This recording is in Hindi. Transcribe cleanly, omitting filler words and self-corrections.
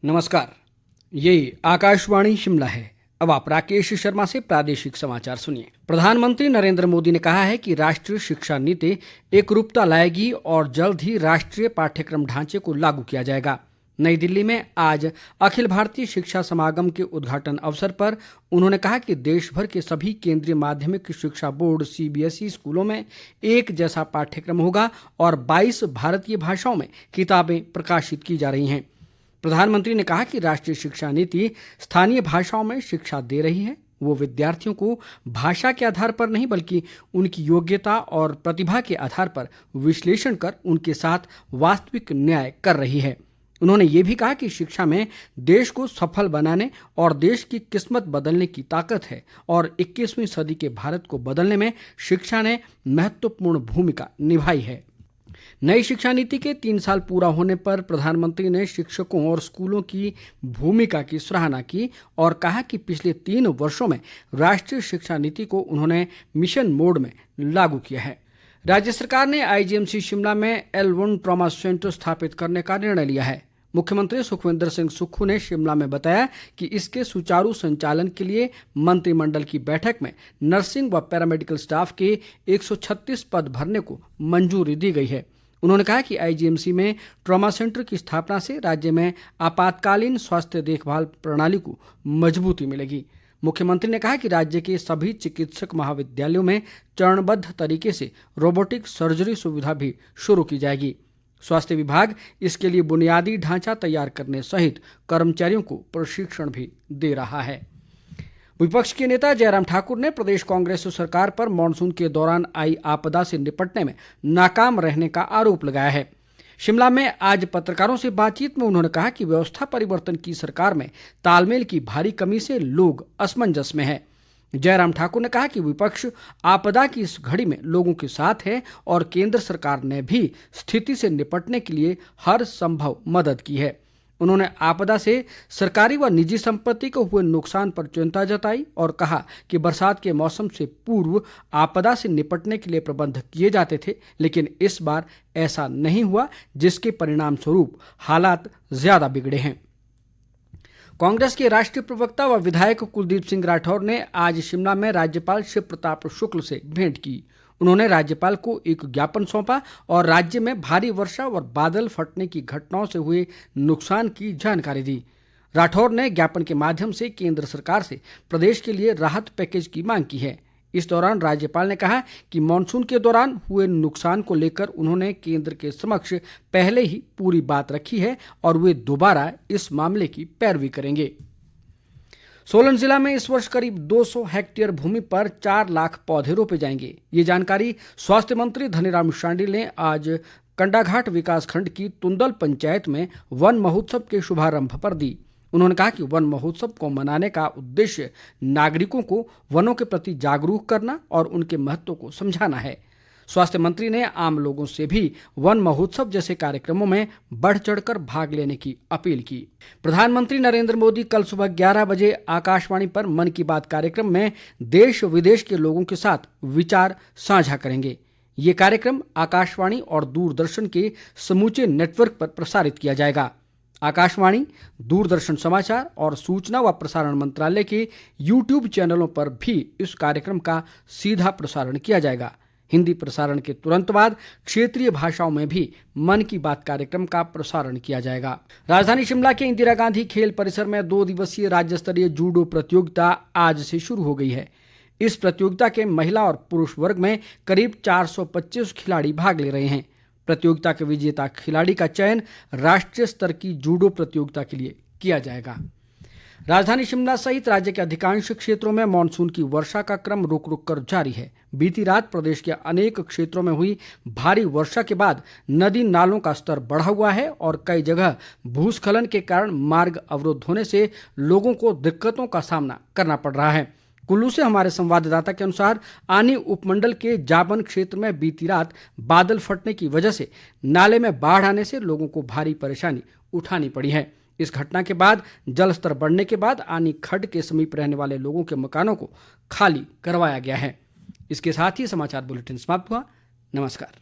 नमस्कार। ये आकाशवाणी शिमला है। अब आप राकेश शर्मा से प्रादेशिक समाचार सुनिए। प्रधानमंत्री नरेंद्र मोदी ने कहा है कि राष्ट्रीय शिक्षा नीति एकरूपता लाएगी और जल्द ही राष्ट्रीय पाठ्यक्रम ढांचे को लागू किया जाएगा। नई दिल्ली में आज अखिल भारतीय शिक्षा समागम के उद्घाटन अवसर पर उन्होंने कहा कि देश भर के सभी केंद्रीय माध्यमिक शिक्षा बोर्ड सीबीएसई स्कूलों में एक जैसा पाठ्यक्रम होगा और 22 भारतीय भाषाओं में किताबें प्रकाशित की जा रही हैं। प्रधानमंत्री ने कहा कि राष्ट्रीय शिक्षा नीति स्थानीय भाषाओं में शिक्षा दे रही है। वो विद्यार्थियों को भाषा के आधार पर नहीं बल्कि उनकी योग्यता और प्रतिभा के आधार पर विश्लेषण कर उनके साथ वास्तविक न्याय कर रही है। उन्होंने ये भी कहा कि शिक्षा में देश को सफल बनाने और देश की किस्मत बदलने की ताकत है और 21वीं सदी के भारत को बदलने में शिक्षा ने महत्वपूर्ण भूमिका निभाई है। नई शिक्षा नीति के 3 साल पूरा होने पर प्रधानमंत्री ने शिक्षकों और स्कूलों की भूमिका की सराहना की और कहा कि पिछले 3 वर्षों में राष्ट्रीय शिक्षा नीति को उन्होंने मिशन मोड में लागू किया है। राज्य सरकार ने आईजीएमसी शिमला में L1 ट्रॉमा सेंटर स्थापित करने का निर्णय लिया है। मुख्यमंत्री सुखविंदर सिंह सुक्खू ने शिमला में बताया कि इसके सुचारू संचालन के लिए मंत्रिमंडल की बैठक में नर्सिंग व पैरामेडिकल स्टाफ के 136 पद भरने को मंजूरी दी गई है। उन्होंने कहा कि आईजीएमसी में ट्रॉमा सेंटर की स्थापना से राज्य में आपातकालीन स्वास्थ्य देखभाल प्रणाली को मजबूती मिलेगी। मुख्यमंत्री ने कहा कि राज्य के सभी चिकित्सक महाविद्यालयों में चरणबद्ध तरीके से रोबोटिक सर्जरी सुविधा भी शुरू की जाएगी। स्वास्थ्य विभाग इसके लिए बुनियादी ढांचा तैयार करने सहित कर्मचारियों को प्रशिक्षण भी दे रहा है। विपक्ष के नेता जयराम ठाकुर ने प्रदेश कांग्रेस सरकार पर मानसून के दौरान आई आपदा से निपटने में नाकाम रहने का आरोप लगाया है। शिमला में आज पत्रकारों से बातचीत में उन्होंने कहा कि व्यवस्था परिवर्तन की सरकार में तालमेल की भारी कमी से लोग असमंजस में हैं। जयराम ठाकुर ने कहा कि विपक्ष आपदा की इस घड़ी में लोगों के साथ है और केंद्र सरकार ने भी स्थिति से निपटने के लिए हर संभव मदद की है। उन्होंने आपदा से सरकारी व निजी संपत्ति को हुए नुकसान पर चिंता जताई और कहा कि बरसात के मौसम से पूर्व आपदा से निपटने के लिए प्रबंध किए जाते थे, लेकिन इस बार ऐसा नहीं हुआ, जिसके परिणाम स्वरूप हालात ज्यादा बिगड़े हैं। कांग्रेस के राष्ट्रीय प्रवक्ता व विधायक कुलदीप सिंह राठौर ने आज शिमला में राज्यपाल शिव प्रताप शुक्ल से भेंट की। उन्होंने राज्यपाल को एक ज्ञापन सौंपा और राज्य में भारी वर्षा और बादल फटने की घटनाओं से हुए नुकसान की जानकारी दी। राठौर ने ज्ञापन के माध्यम से केंद्र सरकार से प्रदेश के लिए राहत पैकेज की मांग की है। इस दौरान राज्यपाल ने कहा कि मानसून के दौरान हुए नुकसान को लेकर उन्होंने केंद्र के समक्ष पहले ही पूरी बात रखी है और वे दोबारा इस मामले की पैरवी करेंगे। सोलन जिला में इस वर्ष करीब 200 हेक्टेयर भूमि पर 4 लाख पौधे रोपे जाएंगे। ये जानकारी स्वास्थ्य मंत्री धनीराम शांडिल ने आज कंडाघाट विकासखंड की तुंदल पंचायत में वन महोत्सव के शुभारंभ पर दी। उन्होंने कहा कि वन महोत्सव को मनाने का उद्देश्य नागरिकों को वनों के प्रति जागरूक करना और उनके महत्व को समझाना है। स्वास्थ्य मंत्री ने आम लोगों से भी वन महोत्सव जैसे कार्यक्रमों में बढ़ चढ़कर भाग लेने की अपील की। प्रधानमंत्री नरेंद्र मोदी कल सुबह 11 बजे आकाशवाणी पर मन की बात कार्यक्रम में देश विदेश के लोगों के साथ विचार साझा करेंगे। ये कार्यक्रम आकाशवाणी और दूरदर्शन के समूचे नेटवर्क पर प्रसारित किया जाएगा। आकाशवाणी, दूरदर्शन समाचार और सूचना व प्रसारण मंत्रालय के YouTube चैनलों पर भी इस कार्यक्रम का सीधा प्रसारण किया जाएगा। हिंदी प्रसारण के तुरंत बाद क्षेत्रीय भाषाओं में भी मन की बात कार्यक्रम का प्रसारण किया जाएगा। राजधानी शिमला के इंदिरा गांधी खेल परिसर में 2 दिवसीय राज्य स्तरीय जूडो प्रतियोगिता आज से शुरू हो गई है। इस प्रतियोगिता के महिला और पुरुष वर्ग में करीब 425 खिलाड़ी भाग ले रहे हैं। प्रतियोगिता के विजेता खिलाड़ी का चयन राष्ट्रीय स्तर की जूडो प्रतियोगिता के लिए किया जाएगा। राजधानी शिमला सहित राज्य के अधिकांश क्षेत्रों में मानसून की वर्षा का क्रम रुक रुक कर जारी है। बीती रात प्रदेश के अनेक क्षेत्रों में हुई भारी वर्षा के बाद नदी नालों का स्तर बढ़ा हुआ है और कई जगह भूस्खलन के कारण मार्ग अवरुद्ध होने से लोगों को दिक्कतों का सामना करना पड़ रहा है। कुल्लू से हमारे संवाददाता के अनुसार आनी उपमंडल के जाबन क्षेत्र में बीती रात बादल फटने की वजह से नाले में बाढ़ आने से लोगों को भारी परेशानी उठानी पड़ी है। इस घटना के बाद जलस्तर बढ़ने के बाद आनी खड्ड के समीप रहने वाले लोगों के मकानों को खाली करवाया गया है। इसके साथ ही समाचार बुलेटिन समाप्त हुआ। नमस्कार।